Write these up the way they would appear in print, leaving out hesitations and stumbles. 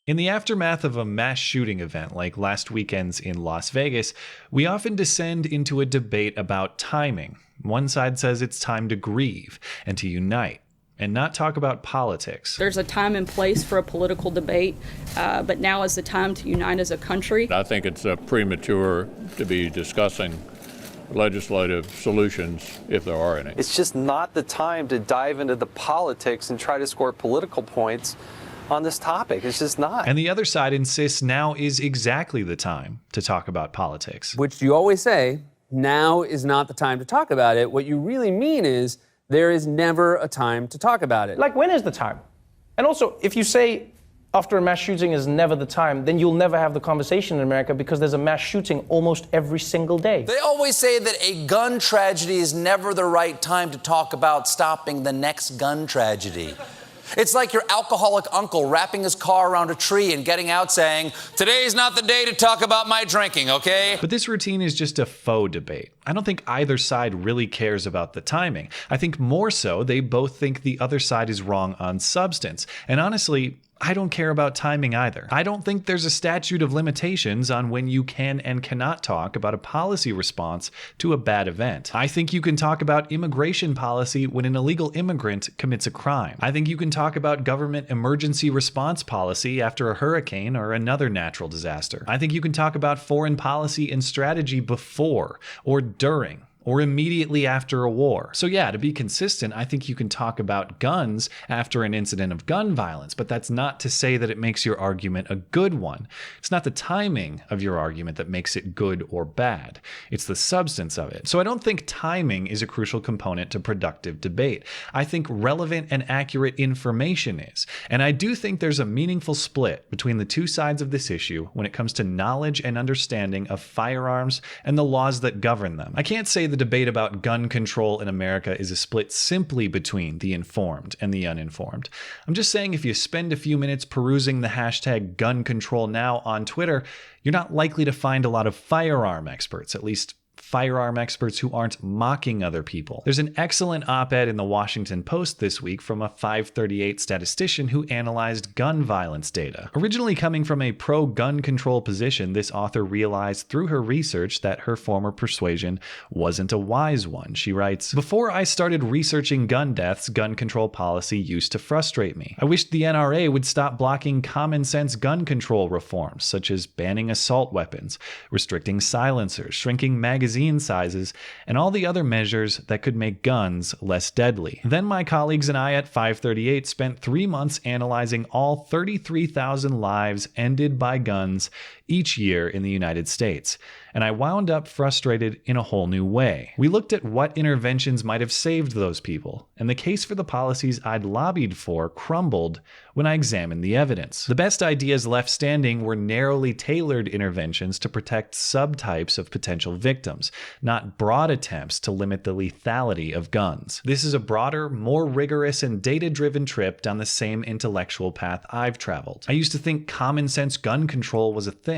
In the aftermath of a mass shooting event like last weekend's in Las Vegas, we often descend into a debate about timing. One side says it's time to grieve and to unite, and not talk about politics. There's a time and place for a political debate, but now is the time to unite as a country. I think it's premature to be discussing legislative solutions, if there are any. It's just not the time to dive into the politics and try to score political points on this topic. It's just not. And the other side insists now is exactly the time to talk about politics. Which you always say, now is not the time to talk about it. What you really mean is there is never a time to talk about it. Like, when is the time? And also, if you say after a mass shooting is never the time, then you'll never have the conversation in America because there's a mass shooting almost every single day. They always say that a gun tragedy is never the right time to talk about stopping the next gun tragedy. It's like your alcoholic uncle wrapping his car around a tree and getting out saying, "Today's not the day to talk about my drinking, okay?" But this routine is just a faux debate. I don't think either side really cares about the timing. I think more so, they both think the other side is wrong on substance. And honestly, I don't care about timing either. I don't think there's a statute of limitations on when you can and cannot talk about a policy response to a bad event. I think you can talk about immigration policy when an illegal immigrant commits a crime. I think you can talk about government emergency response policy after a hurricane or another natural disaster. I think you can talk about foreign policy and strategy before or during or immediately after a war. So yeah, to be consistent, I think you can talk about guns after an incident of gun violence, but that's not to say that it makes your argument a good one. It's not the timing of your argument that makes it good or bad. It's the substance of it. So I don't think timing is a crucial component to productive debate. I think relevant and accurate information is. And I do think there's a meaningful split between the two sides of this issue when it comes to knowledge and understanding of firearms and the laws that govern them. I can't say the debate about gun control in America is a split simply between the informed and the uninformed. I'm just saying if you spend a few minutes perusing the hashtag gun control now on Twitter, you're not likely to find a lot of firearm experts, at least firearm experts who aren't mocking other people. There's an excellent op-ed in the Washington Post this week from a 538 statistician who analyzed gun violence data. Originally coming from a pro-gun control position, this author realized through her research that her former persuasion wasn't a wise one. She writes, "Before I started researching gun deaths, gun control policy used to frustrate me. I wished the NRA would stop blocking common sense gun control reforms, such as banning assault weapons, restricting silencers, shrinking magazine sizes, and all the other measures that could make guns less deadly." Then my colleagues and I at 538 spent 3 months analyzing all 33,000 lives ended by guns each year in the United States, and I wound up frustrated in a whole new way. We looked at what interventions might have saved those people, and the case for the policies I'd lobbied for crumbled when I examined the evidence. The best ideas left standing were narrowly tailored interventions to protect subtypes of potential victims, not broad attempts to limit the lethality of guns. This is a broader, more rigorous, and data-driven trip down the same intellectual path I've traveled. I used to think common sense gun control was a thing,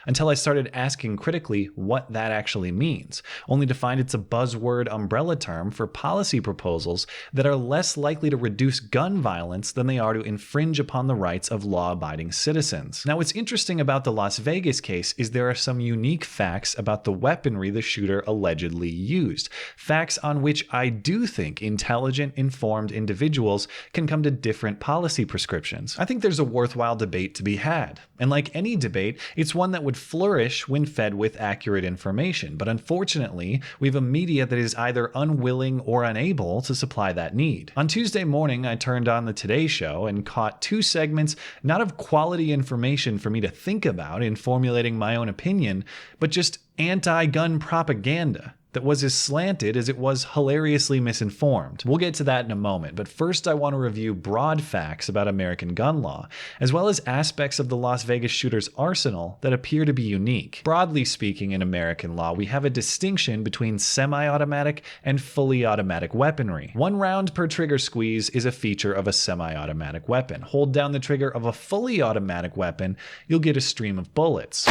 until I started asking critically what that actually means, only to find it's a buzzword umbrella term for policy proposals that are less likely to reduce gun violence than they are to infringe upon the rights of law-abiding citizens. Now, what's interesting about the Las Vegas case is there are some unique facts about the weaponry the shooter allegedly used, facts on which I do think intelligent, informed individuals can come to different policy prescriptions. I think there's a worthwhile debate to be had, and like any debate, it's one that would flourish when fed with accurate information, but unfortunately, we have a media that is either unwilling or unable to supply that need. On Tuesday morning, I turned on the Today Show and caught 2 segments not of quality information for me to think about in formulating my own opinion, but just anti-gun propaganda that was as slanted as it was hilariously misinformed. We'll get to that in a moment, but first I want to review broad facts about American gun law, as well as aspects of the Las Vegas shooter's arsenal that appear to be unique. Broadly speaking, in American law, we have a distinction between semi-automatic and fully automatic weaponry. 1 round per trigger squeeze is a feature of a semi-automatic weapon. Hold down the trigger of a fully automatic weapon, you'll get a stream of bullets.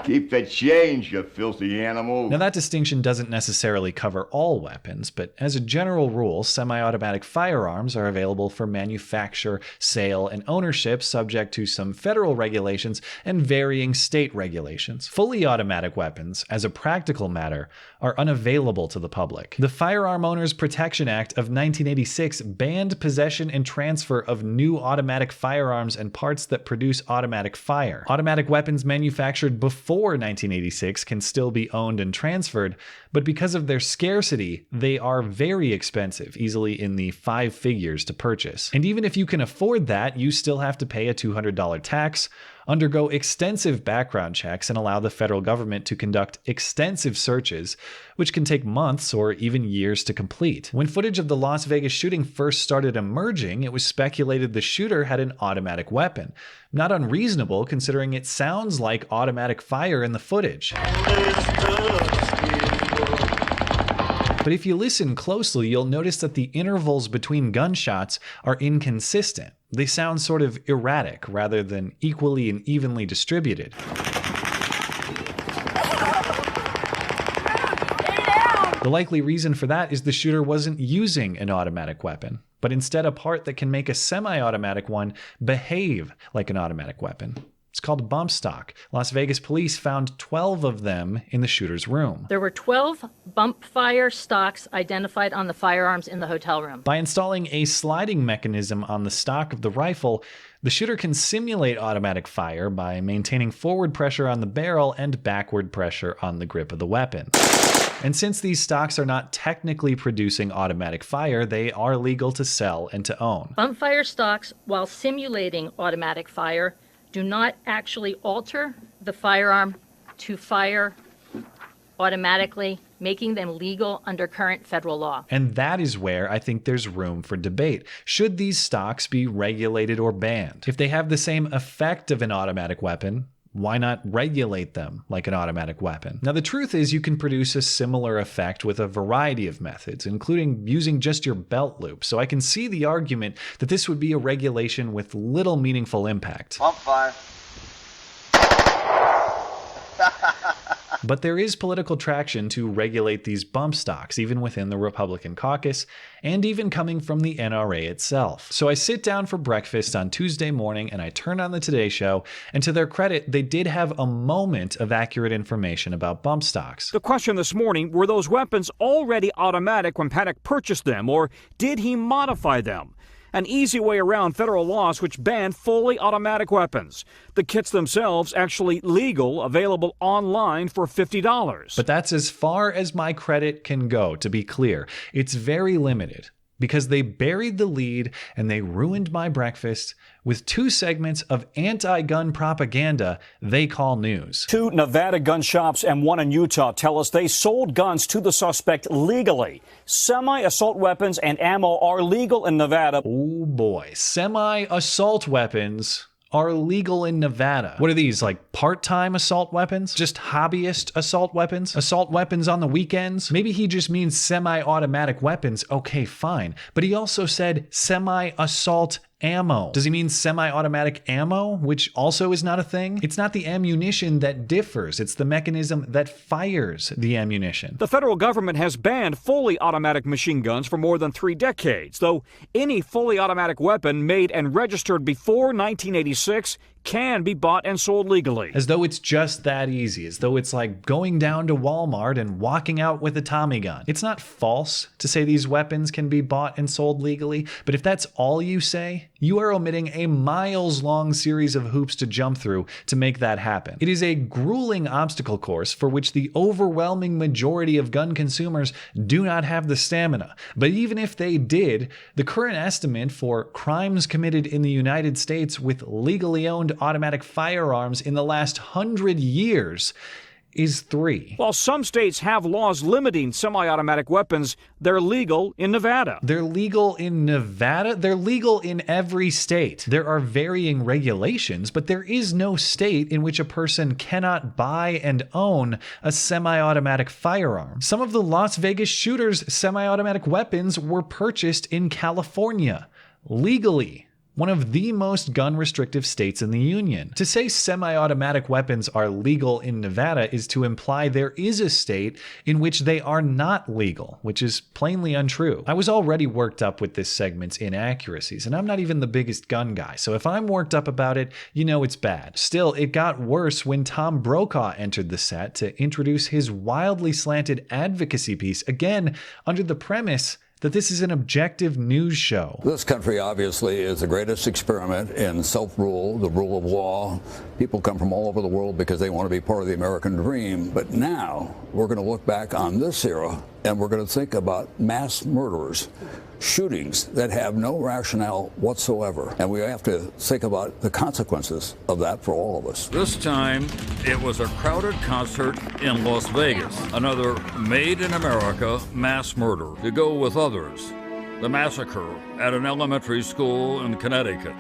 Keep the change, you filthy animal. Now, that distinction doesn't necessarily cover all weapons, but as a general rule, semi-automatic firearms are available for manufacture, sale, and ownership subject to some federal regulations and varying state regulations. Fully automatic weapons, as a practical matter, are unavailable to the public. The Firearm Owners Protection Act of 1986 banned possession and transfer of new automatic firearms and parts that produce automatic fire. Automatic weapons manufactured before 1986 can still be owned and transferred, but because of their scarcity, they are very expensive, easily in the 5 figures to purchase. And even if you can afford that, you still have to pay a $200 tax, undergo extensive background checks, and allow the federal government to conduct extensive searches, which can take months or even years to complete. When footage of the Las Vegas shooting first started emerging, it was speculated the shooter had an automatic weapon. Not unreasonable, considering it sounds like automatic fire in the footage. But if you listen closely, you'll notice that the intervals between gunshots are inconsistent. They sound sort of erratic rather than equally and evenly distributed. The likely reason for that is the shooter wasn't using an automatic weapon, but instead a part that can make a semi-automatic one behave like an automatic weapon. It's called a bump stock. Las Vegas police found 12 of them in the shooter's room. There were 12 bump fire stocks identified on the firearms in the hotel room. By installing a sliding mechanism on the stock of the rifle, the shooter can simulate automatic fire by maintaining forward pressure on the barrel and backward pressure on the grip of the weapon. And since these stocks are not technically producing automatic fire, they are legal to sell and to own. Bump fire stocks, while simulating automatic fire, do not actually alter the firearm to fire automatically, making them legal under current federal law. And that is where I think there's room for debate. Should these stocks be regulated or banned? If they have the same effect of an automatic weapon, why not regulate them like an automatic weapon? Now, the truth is you can produce a similar effect with a variety of methods, including using just your belt loop. So I can see the argument that this would be a regulation with little meaningful impact. Pump fire. But there is political traction to regulate these bump stocks, even within the Republican caucus, and even coming from the NRA itself. So I sit down for breakfast on Tuesday morning and I turn on the Today Show, and to their credit, they did have a moment of accurate information about bump stocks. The question this morning, were those weapons already automatic when Paddock purchased them, or did he modify them? An easy way around federal laws which ban fully automatic weapons. The kits themselves actually legal, available online for $50. But that's as far as my credit can go, to be clear. It's very limited, because they buried the lead and they ruined my breakfast with 2 segments of anti-gun propaganda they call news. 2 Nevada gun shops and 1 in Utah tell us they sold guns to the suspect legally. Semi-assault weapons and ammo are legal in Nevada. Oh boy, semi-assault weapons are legal in Nevada. What are these, like part-time assault weapons? Just hobbyist assault weapons? Assault weapons on the weekends? Maybe he just means semi-automatic weapons. Okay, fine. But he also said semi-assault ammo. Does he mean semi-automatic ammo, which also is not a thing? It's not the ammunition that differs. It's the mechanism that fires the ammunition. The federal government has banned fully automatic machine guns for more than 3 decades, though any fully automatic weapon made and registered before 1986 can be bought and sold legally. As though it's just that easy, as though it's like going down to Walmart and walking out with a Tommy gun. It's not false to say these weapons can be bought and sold legally, but if that's all you say, you are omitting a miles-long series of hoops to jump through to make that happen. It is a grueling obstacle course for which the overwhelming majority of gun consumers do not have the stamina. But even if they did, the current estimate for crimes committed in the United States with legally owned automatic firearms in the last 100 years is 3. While some states have laws limiting semi-automatic weapons, they're legal in Nevada. They're legal in Nevada? They're legal in every state. There are varying regulations, but there is no state in which a person cannot buy and own a semi-automatic firearm. Some of the Las Vegas shooters' semi-automatic weapons were purchased in California, legally. one of the most gun restrictive states in the union. To say semi-automatic weapons are legal in Nevada is to imply there is a state in which they are not legal, which is plainly untrue. I was already worked up with this segment's inaccuracies, and I'm not even the biggest gun guy, so if I'm worked up about it, you know it's bad. Still, it got worse when Tom Brokaw entered the set to introduce his wildly slanted advocacy piece, again under the premise that this is an objective news show. This country obviously is the greatest experiment in self-rule, the rule of law. People come from all over the world because they want to be part of the American dream. But now we're going to look back on this era and we're going to think about mass murderers, shootings that have no rationale whatsoever. And we have to think about the consequences of that for all of us. This time, it was a crowded concert in Las Vegas. Another made in America mass murder to go with others. The massacre at an elementary school in Connecticut.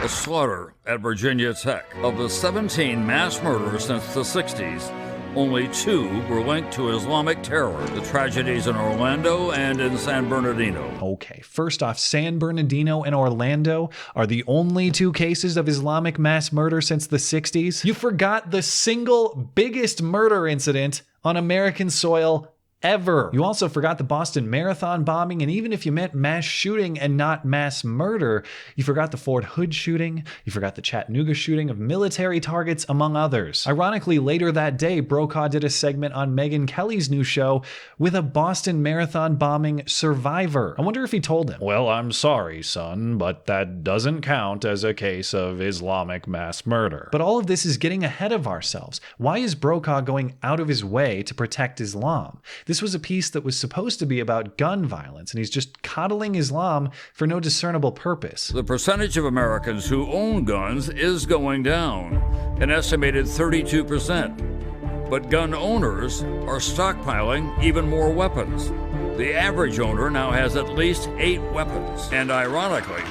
A slaughter at Virginia Tech. Of the 17 mass murders since the 60s, only 2 were linked to Islamic terror, the tragedies in Orlando and in San Bernardino. Okay, first off, San Bernardino and Orlando are the only 2 cases of Islamic mass murder since the 60s. You forgot the single biggest murder incident on American soil ever. You also forgot the Boston Marathon bombing, and even if you meant mass shooting and not mass murder, you forgot the Fort Hood shooting, you forgot the Chattanooga shooting of military targets, among others. Ironically, later that day, Brokaw did a segment on Megyn Kelly's new show with a Boston Marathon bombing survivor. I wonder if he told him, "Well, I'm sorry, son, but that doesn't count as a case of Islamic mass murder." But all of this is getting ahead of ourselves. Why is Brokaw going out of his way to protect Islam? This was a piece that was supposed to be about gun violence, and he's just coddling Islam for no discernible purpose. The percentage of Americans who own guns is going down, an estimated 32%. But gun owners are stockpiling even more weapons. The average owner now has at least 8 weapons. And ironically,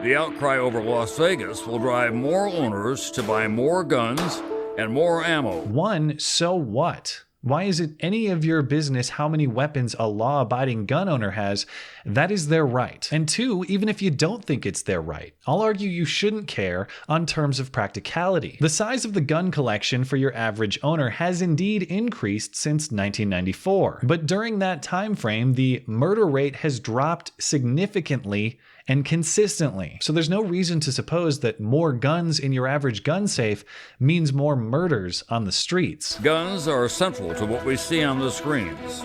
the outcry over Las Vegas will drive more owners to buy more guns and more ammo. One, so what? Why is it any of your business how many weapons a law-abiding gun owner has? That is their right. And 2, even if you don't think it's their right, I'll argue you shouldn't care on terms of practicality. The size of the gun collection for your average owner has indeed increased since 1994. But during that time frame, the murder rate has dropped significantly and consistently. So there's no reason to suppose that more guns in your average gun safe means more murders on the streets. Guns are central to what we see on the screens.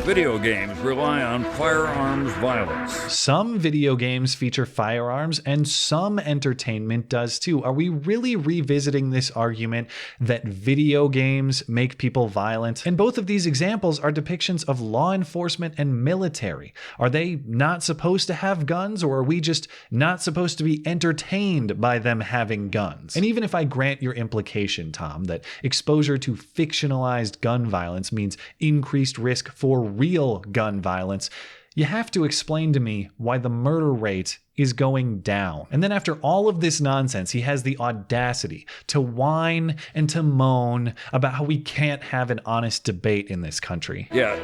Video games rely on firearms violence. Some video games feature firearms, and some entertainment does too. Are we really revisiting this argument that video games make people violent? And both of these examples are depictions of law enforcement and military. Are they not supposed to have guns, or are we just not supposed to be entertained by them having guns? And even if I grant your implication, Tom, that exposure to fictionalized gun violence means increased risk for real gun violence, you have to explain to me why the murder rate is going down. And then after all of this nonsense, he has the audacity to whine and to moan about how we can't have an honest debate in this country. Yet,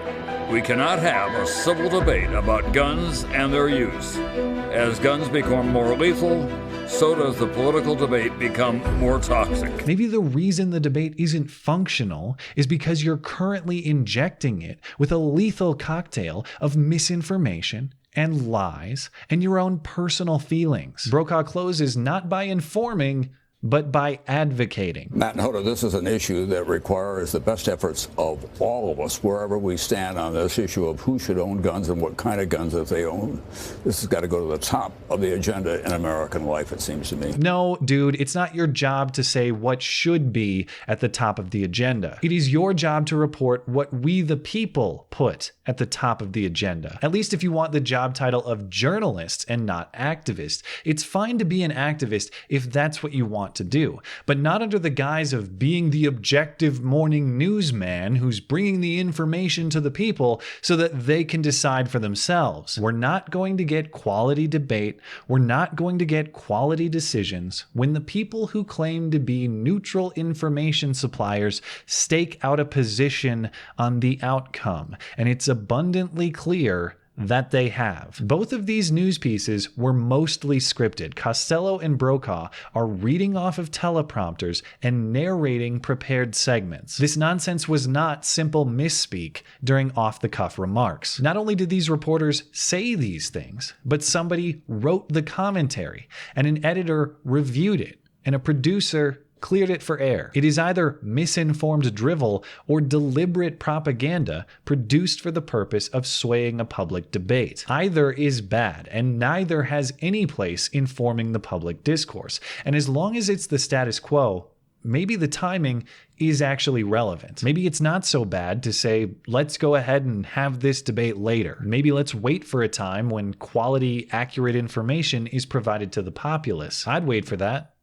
we cannot have a civil debate about guns and their use. As guns become more lethal, so does the political debate become more toxic. Maybe the reason the debate isn't functional is because you're currently injecting it with a lethal cocktail of misinformation and lies and your own personal feelings. Brokaw closes not by informing, but by advocating. Matt and Hoda, this is an issue that requires the best efforts of all of us, wherever we stand on this issue of who should own guns and what kind of guns if they own. This has got to go to the top of the agenda in American life, it seems to me. No, dude, it's not your job to say what should be at the top of the agenda. It is your job to report what we the people put at the top of the agenda. At least if you want the job title of journalist and not activist. It's fine to be an activist if that's what you want to do, but not under the guise of being the objective morning newsman who's bringing the information to the people so that they can decide for themselves. We're not going to get quality debate. We're not going to get quality decisions when the people who claim to be neutral information suppliers stake out a position on the outcome. And it's abundantly clear that they have. Both of these news pieces were mostly scripted. Costello and Brokaw are reading off of teleprompters and narrating prepared segments. This nonsense was not simple misspeak during off-the-cuff remarks. Not only did these reporters say these things, but somebody wrote the commentary, and an editor reviewed it, and a producer cleared it for air. It is either misinformed drivel or deliberate propaganda produced for the purpose of swaying a public debate. Either is bad, and neither has any place in forming the public discourse. And as long as it's the status quo, maybe the timing is actually relevant. Maybe it's not so bad to say, let's go ahead and have this debate later. Maybe let's wait for a time when quality, accurate information is provided to the populace. I'd wait for that,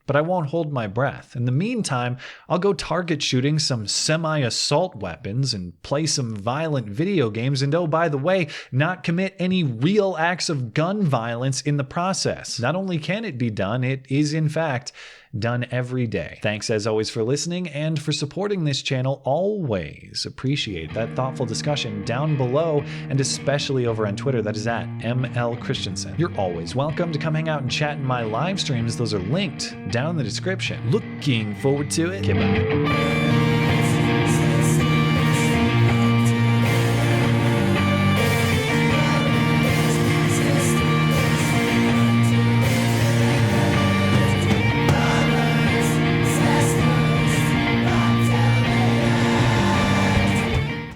but I won't hold my breath. In the meantime, I'll go target shooting some semi-assault weapons and play some violent video games, and oh, by the way, not commit any real acts of gun violence in the process. Not only can it be done, it is in fact done every day. Thanks as always for listening and for supporting this channel. Always appreciate that thoughtful discussion down below, and especially over on Twitter. That is at ML Christiansen. You're always welcome to come hang out and chat in my live streams. Those are linked down in the description. Looking forward to it. Okay, bye.